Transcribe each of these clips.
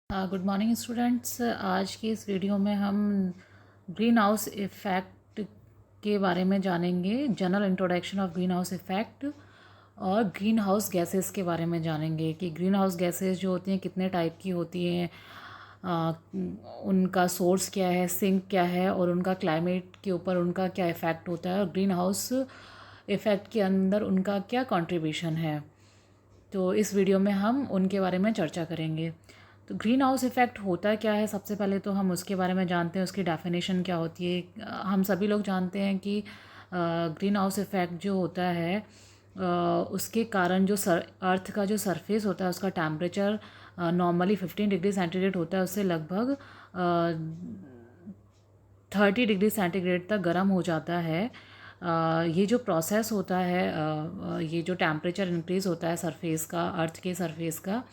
Good morning students. आज की इस वीडियो में हम ग्रीन हाउस इफ़ेक्ट के बारे में जानेंगे। General introduction of green house effect और ग्रीन हाउस गैसेस के बारे में जानेंगे कि ग्रीन हाउस गैसेस जो होती हैं कितने टाइप की होती हैं, उनका सोर्स क्या है, सिंक क्या है और उनका क्लाइमेट के ऊपर उनका क्या इफ़ेक्ट होता है और ग्रीन हाउस इफ़ेक्ट के अंदर उनका क्या कंट्रीब्यूशन है। तो इस वीडियो में हम उनके बारे में चर्चा करेंगे। तो ग्रीन हाउस इफ़ेक्ट होता क्या है, सबसे पहले तो हम उसके बारे में जानते हैं, उसकी डेफिनेशन क्या होती है। हम सभी लोग जानते हैं कि ग्रीन हाउस इफ़ेक्ट जो होता है उसके कारण जो अर्थ का जो सरफेस होता है उसका टेम्परेचर नॉर्मली 15 डिग्री सेंटीग्रेड होता है, उससे लगभग 30 डिग्री सेंटीग्रेड तक गर्म हो जाता है। ये जो प्रोसेस होता है, ये जो टेम्परेचर इंक्रीज़ होता है सरफेस का, अर्थ के सरफेस का,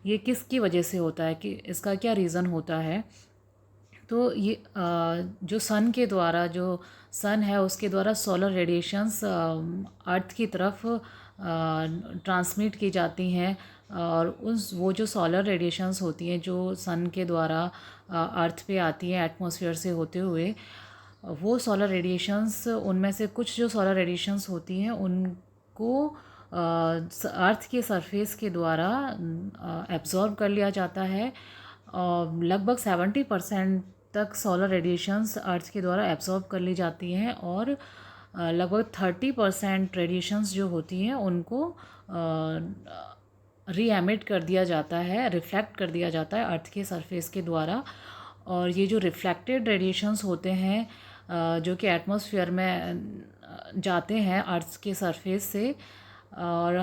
ये किसकी वजह से होता है, कि इसका क्या रीज़न होता है। तो ये जो सन के द्वारा, जो सन है उसके द्वारा सोलर रेडिएशंस अर्थ की तरफ ट्रांसमिट की जाती हैं और वो जो सोलर रेडिएशंस होती हैं जो सन के द्वारा अर्थ पे आती हैं एटमॉस्फेयर से होते हुए, वो सोलर रेडिएशंस, उनमें से कुछ जो सोलर रेडिएशंस होती हैं उनको अर्थ के सरफेस के द्वारा एब्जॉर्ब कर लिया जाता है। लगभग 70% तक सोलर रेडिएशंस अर्थ के द्वारा एब्जॉर्ब कर ली जाती हैं और लगभग 30% रेडिएशंस जो होती हैं उनको री एमिट कर दिया जाता है, रिफ्लेक्ट कर दिया जाता है अर्थ के सरफेस के द्वारा। और ये जो रिफ्लेक्टेड रेडिएशंस होते हैं जो कि एटमॉस्फेयर में जाते हैं अर्थ के सरफेस से, और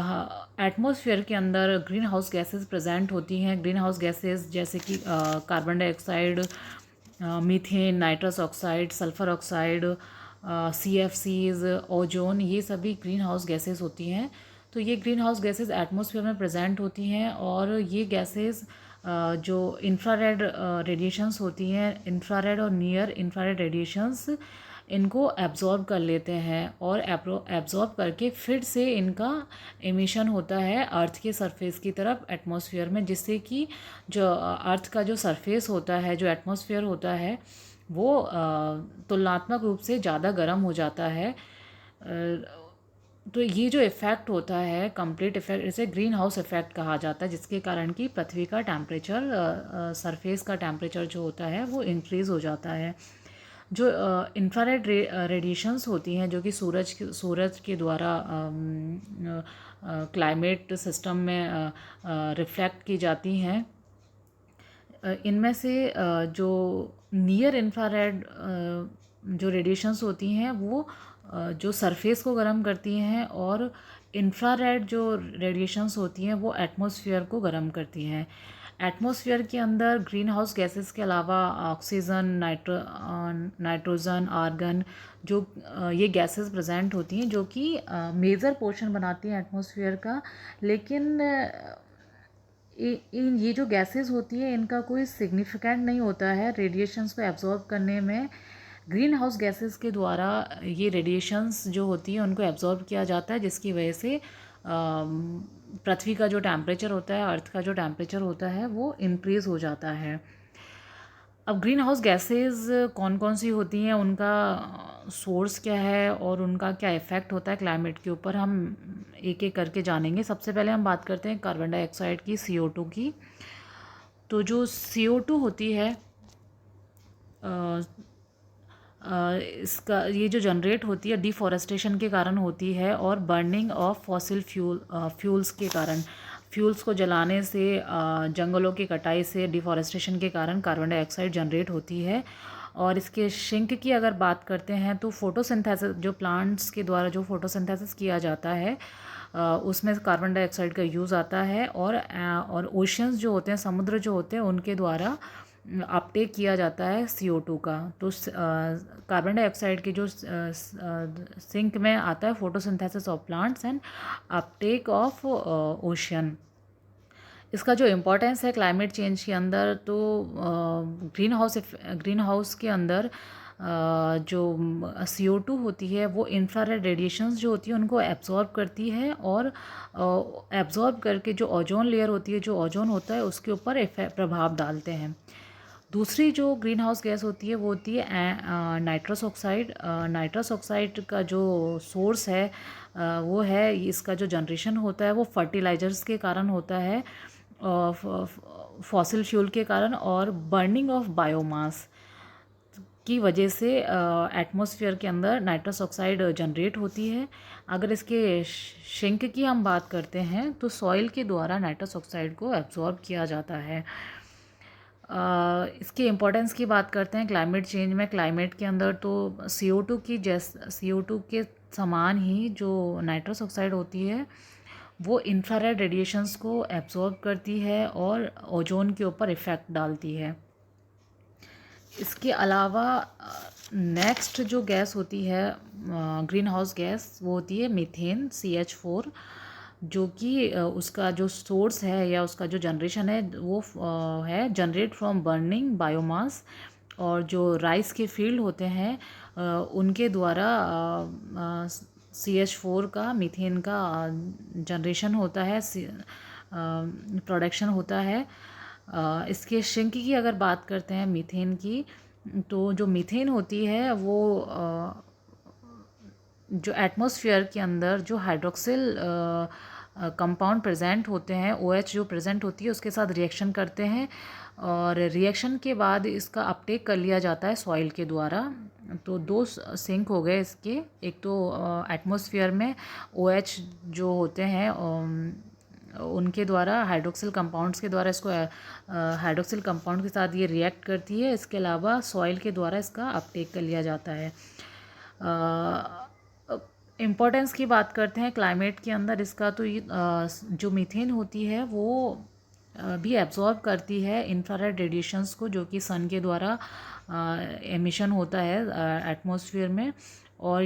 एटमॉस्फेयर के अंदर ग्रीन हाउस गैसेस प्रेजेंट होती हैं। ग्रीन हाउस गैसेस जैसे कि carbon dioxide, methane, nitrous oxide, sulphur oxide, CFCs, ozone, ये सभी ग्रीन हाउस गैसेस होती हैं। तो ये ग्रीन हाउस गैसेस एटमॉस्फेयर में प्रेजेंट होती हैं और ये गैसेस जो इंफ्रारेड रेडिएशंस होती हैं, इंफ्रारेड और नियर इंफ्रारेड रेडिएशंस, इनको एब्जॉर्ब कर लेते हैं और एब्जॉर्ब करके फिर से इनका एमिशन होता है अर्थ के सरफेस की तरफ एटमॉस्फेयर में, जिससे कि जो अर्थ का जो सरफेस होता है, जो एटमॉस्फेयर होता है, वो तुलनात्मक रूप से ज़्यादा गर्म हो जाता है। तो ये जो इफ़ेक्ट होता है, कंप्लीट इफ़ेक्ट, इसे ग्रीन हाउस इफ़ेक्ट कहा जाता है, जिसके कारण कि पृथ्वी का टेम्परेचर, सरफेस का टेम्परेचर जो होता है वो इंक्रीज़ हो जाता है। जो इंफ्रारेड रेडिएशंस होती हैं जो कि सूरज के द्वारा क्लाइमेट सिस्टम में रिफ्लेक्ट की जाती हैं, इनमें से जो नियर इंफ्रारेड जो रेडिएशंस होती हैं वो जो सरफेस को गर्म करती हैं, और इंफ्रारेड जो रेडिएशंस होती हैं वो एटमॉस्फेयर को गर्म करती हैं। एटमॉस्फेयर के अंदर ग्रीन हाउस गैसेस के अलावा ऑक्सीजन, नाइट्रोजन, आर्गन, जो ये गैसेस प्रेजेंट होती हैं जो कि मेजर पोर्शन बनाती हैं एटमॉस्फेयर का। लेकिन इन ये जो गैसेस होती है इनका कोई सिग्निफिकेंट नहीं होता है रेडिएशंस को एब्जॉर्ब करने में। ग्रीन हाउस गैसेस के द्वारा ये रेडिएशंस जो होती है उनको एब्जॉर्ब किया जाता है, जिसकी वजह से पृथ्वी का जो टेम्परेचर होता है, अर्थ का जो टेम्परेचर होता है, वो इंक्रीज़ हो जाता है। अब ग्रीन हाउस गैसेस कौन कौन सी होती हैं, उनका सोर्स क्या है और उनका क्या इफ़ेक्ट होता है क्लाइमेट के ऊपर, हम एक एक करके जानेंगे। सबसे पहले हम बात करते हैं कार्बन डाइऑक्साइड की, CO2 की। तो जो CO2 होती है, इसका ये जो जनरेट होती है डिफॉरेस्टेशन के कारण होती है और बर्निंग ऑफ फॉसिल फ्यूल्स के कारण, फ्यूल्स को जलाने से, जंगलों की कटाई से, डिफॉरेस्टेशन के कारण कार्बन डाइऑक्साइड जनरेट होती है। और इसके सिंक की अगर बात करते हैं तो फोटोसिंथेसिस, जो प्लांट्स के द्वारा जो फोटोसिंथेसिस किया जाता है उसमें कार्बन डाइऑक्साइड का यूज़ आता है। और ओशंस जो होते हैं, समुद्र जो होते हैं, उनके द्वारा अपटेक किया जाता है CO2 का। तो कार्बन डाइऑक्साइड की जो सिंक में आता है photosynthesis of plants and Uptake of ocean. इसका जो इम्पोर्टेंस है क्लाइमेट चेंज के अंदर, तो ग्रीन हाउस के अंदर जो CO2 होती है वो इंफ्रारेड रेडिएशंस जो होती है उनको एब्जॉर्ब करती है, और एब्जॉर्ब करके जो ओजोन लेयर होती है, जो ओजोन होता है उसके ऊपर प्रभाव डालते हैं। दूसरी जो ग्रीन हाउस गैस होती है वो होती है नाइट्रस ऑक्साइड। नाइट्रस ऑक्साइड का जो सोर्स है वो है, इसका जो जनरेशन होता है वो फर्टिलाइजर्स के कारण होता है, फॉसिल फ्यूल के कारण, और बर्निंग ऑफ बायोमास की वजह से एटमॉस्फेयर के अंदर नाइट्रस ऑक्साइड जनरेट होती है। अगर इसके शिंक की हम बात करते हैं तो सॉइल के द्वारा नाइट्रस ऑक्साइड को एब्जॉर्ब किया जाता है। इसकी इम्पोर्टेंस की बात करते हैं क्लाइमेट चेंज में। क्लाइमेट के अंदर तो CO2 के समान ही जो नाइट्रस ऑक्साइड होती है वो इंफ्रारेड रेडिएशंस को एब्जॉर्ब करती है और ओजोन के ऊपर इफ़ेक्ट डालती है। इसके अलावा नेक्स्ट जो गैस होती है ग्रीन हाउस गैस वो होती है मीथेन CH4, जो कि उसका जो सोर्स है या उसका जो जनरेशन है वो है जनरेट फ्रॉम बर्निंग बायोमास, और जो राइस के फील्ड होते हैं उनके द्वारा CH4 का, मीथेन का जनरेशन होता है, प्रोडक्शन होता है। इसके शिंक की अगर बात करते हैं मीथेन की, तो जो मीथेन होती है वो जो एटमॉस्फेयर के अंदर जो हाइड्रोक्सिल कंपाउंड प्रेजेंट होते हैं, OH जो प्रेजेंट होती है उसके साथ रिएक्शन करते हैं, और रिएक्शन के बाद इसका अपटेक कर लिया जाता है सॉइल के द्वारा। तो दो सिंक हो गए इसके, एक तो एटमॉस्फेयर में OH जो होते हैं उनके द्वारा, हाइड्रोक्सिल कंपाउंड्स के द्वारा इसको हाइड्रोक्सिल कंपाउंड के साथ ये रिएक्ट करती है। इसके अलावा सॉइल के द्वारा इसका अपटेक कर लिया जाता है। इम्पोर्टेंस की बात करते हैं क्लाइमेट के अंदर इसका, तो जो मीथेन होती है वो भी एब्जॉर्ब करती है इंफ्रारेड रेडिएशंस को, जो कि सन के द्वारा एमिशन होता है एटमॉस्फेयर में, और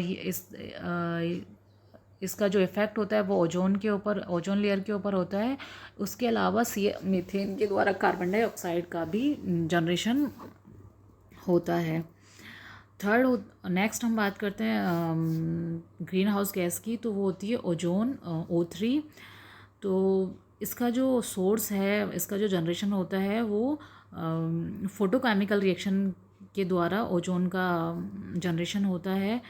इसका जो इफ़ेक्ट होता है वो ओजोन के ऊपर, ओजोन लेयर के ऊपर होता है। उसके अलावा मीथेन के द्वारा कार्बन डाइऑक्साइड का भी जनरेशन होता है। नेक्स्ट हम बात करते हैं ग्रीन हाउस गैस की, तो वो होती है ओजोन, O3। तो इसका जो सोर्स है, इसका जो जनरेशन होता है वो फोटोकेमिकल रिएक्शन के द्वारा ओजोन का जनरेशन होता है।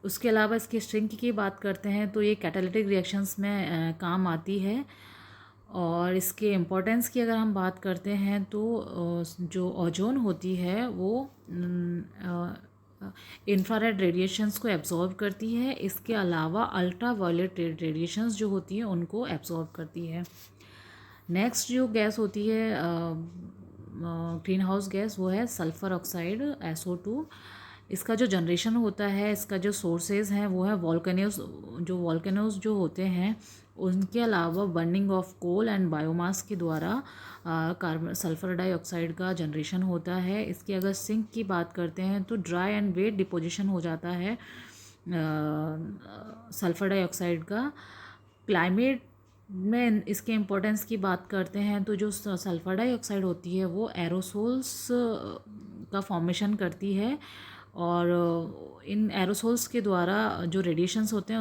उसके अलावा इसके श्रिंक की बात करते हैं तो ये कैटालिटिक रिएक्शंस में काम आती है। और इसके इम्पोर्टेंस की अगर हम बात करते हैं तो जो ओजोन होती है वो इंफ्रारेड रेडिएशंस को एब्जॉर्ब करती है। इसके अलावा अल्ट्रा वायलेट रेडिएशंस जो होती हैं उनको एब्जॉर्ब करती है। नेक्स्ट जो गैस होती है ग्रीन हाउस गैस वो है सल्फ़र ऑक्साइड, SO2। इसका जो जनरेशन होता है, इसका जो सोर्सेज हैं वो है वॉल्केनोज जो होते हैं उनके अलावा burning of coal and biomass के द्वारा कार्बन सल्फ़र डाइऑक्साइड का जनरेशन होता है। इसकी अगर सिंक की बात करते हैं तो ड्राई एंड वेट डिपोजिशन हो जाता है सल्फ़र डाइऑक्साइड का। क्लाइमेट में इसके इम्पोर्टेंस की बात करते हैं तो जो सल्फ़र डाइऑक्साइड होती है वो एरोसोल्स का फॉर्मेशन करती है, और इन एरोसोल्स के द्वारा जो रेडिएशंस होते हैं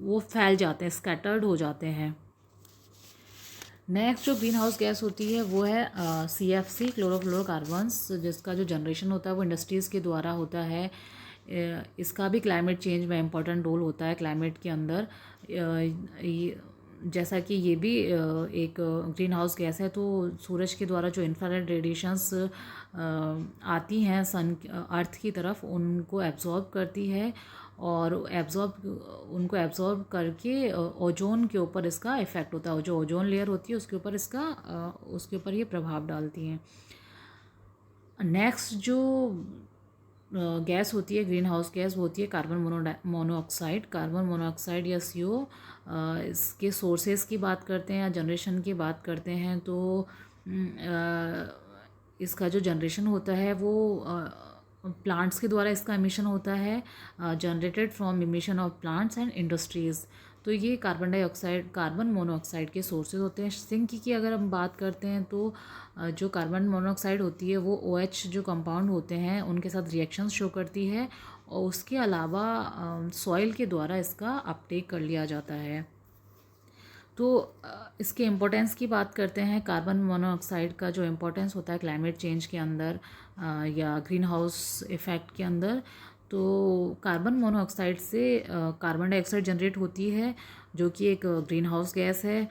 वो फैल जाते हैं, स्कैटर्ड हो जाते हैं। नेक्स्ट जो ग्रीन हाउस गैस होती है वो है CFC, क्लोरोफ्लोरोकार्बन्स, जिसका जो जनरेशन होता है वो इंडस्ट्रीज़ के द्वारा होता है। इसका भी क्लाइमेट चेंज में इम्पोर्टेंट रोल होता है क्लाइमेट के अंदर। जैसा कि ये भी एक ग्रीन हाउस गैस है, तो सूरज के द्वारा जो इंफ्रारेड रेडिएशंस आती हैं अर्थ की तरफ उनको एब्जॉर्ब करती है, और उनको एब्जॉर्ब करके ओजोन के ऊपर इसका इफ़ेक्ट होता है। जो ओजोन लेयर होती है उसके ऊपर ये प्रभाव डालती हैं। नेक्स्ट जो गैस होती है ग्रीन हाउस गैस वो होती है कार्बन मोनोऑक्साइड। कार्बन मोनोऑक्साइड या CO, इसके सोर्सेज की बात करते हैं या जनरेशन की बात करते हैं तो इसका जो जनरेशन होता है वो प्लांट्स के द्वारा इसका एमिशन होता है, generated from emission of plants and industries. तो ये कार्बन मोनोऑक्साइड के सोर्सेज होते हैं। सिंक की अगर हम बात करते हैं तो जो कार्बन मोनोऑक्साइड होती है वो OH जो कंपाउंड होते हैं उनके साथ रिएक्शंस शो करती है, और उसके अलावा सॉइल के द्वारा इसका अपटेक कर लिया जाता है। तो इसके इम्पोर्टेंस की बात करते हैं। कार्बन मोनोऑक्साइड का जो इम्पोर्टेंस होता है क्लाइमेट चेंज के अंदर या ग्रीन हाउस इफ़ेक्ट के अंदर, तो कार्बन मोनोऑक्साइड से कार्बन डाइऑक्साइड जनरेट होती है जो कि एक ग्रीन हाउस गैस है,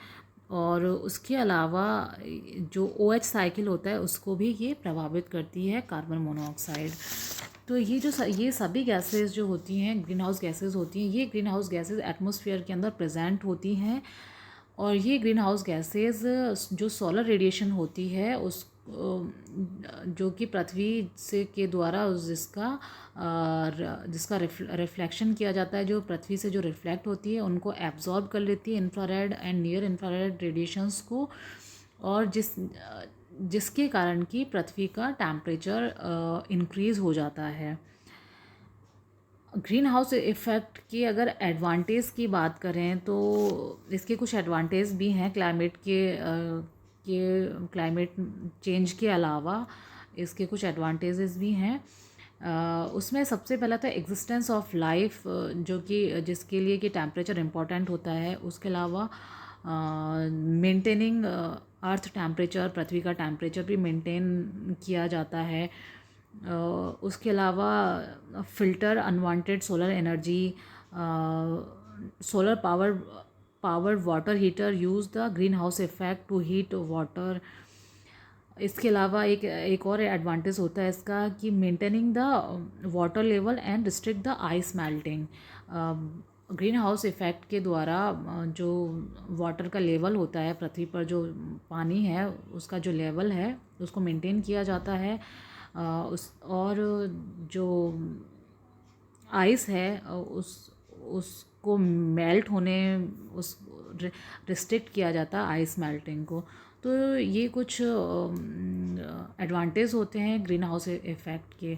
और उसके अलावा जो OH साइकिल होता है उसको भी ये प्रभावित करती है कार्बन मोनोऑक्साइड। तो ये सभी गैसेस जो होती हैं ग्रीन हाउस गैसेस होती हैं, ये ग्रीन हाउस गैसेस एटमॉस्फेयर के अंदर प्रेजेंट होती हैं, और ये ग्रीन हाउस गैसेस जो सोलर रेडिएशन होती है उस जो कि पृथ्वी से के द्वारा जिसका रिफ्लेक्शन किया जाता है, जो पृथ्वी से जो रिफ्लेक्ट होती है उनको एब्जॉर्ब कर लेती है infrared and near infrared radiations को, और जिसके कारण कि पृथ्वी का टेम्परेचर इंक्रीज़ हो जाता है। ग्रीन हाउस इफ़ेक्ट की अगर एडवांटेज की बात करें तो इसके कुछ एडवांटेज भी हैं क्लाइमेट चेंज के अलावा इसके कुछ एडवांटेजेस भी हैं। उसमें सबसे पहला तो एग्जिस्टेंस ऑफ लाइफ, जो कि जिसके लिए कि टेम्परेचर इम्पॉर्टेंट होता है। उसके अलावा मेंटेनिंग अर्थ टेम्परेचर, पृथ्वी का टेम्परेचर भी मेंटेन किया जाता है। उसके अलावा filter unwanted solar energy, solar power water heater use the green house effect to heat water. इसके अलावा एक और एडवांटेज होता है इसका कि maintaining the water level and restrict the ice melting. Green house effect के द्वारा जो वाटर का लेवल होता है, पृथ्वी पर जो पानी है उसका जो लेवल है उसको मेंटेन किया जाता है। और जो आइस है उसको मेल्ट होने उस रिस्ट्रिक्ट किया जाता है आइस मेल्टिंग को। तो ये कुछ एडवांटेज होते हैं ग्रीन हाउस इफ़ेक्ट के।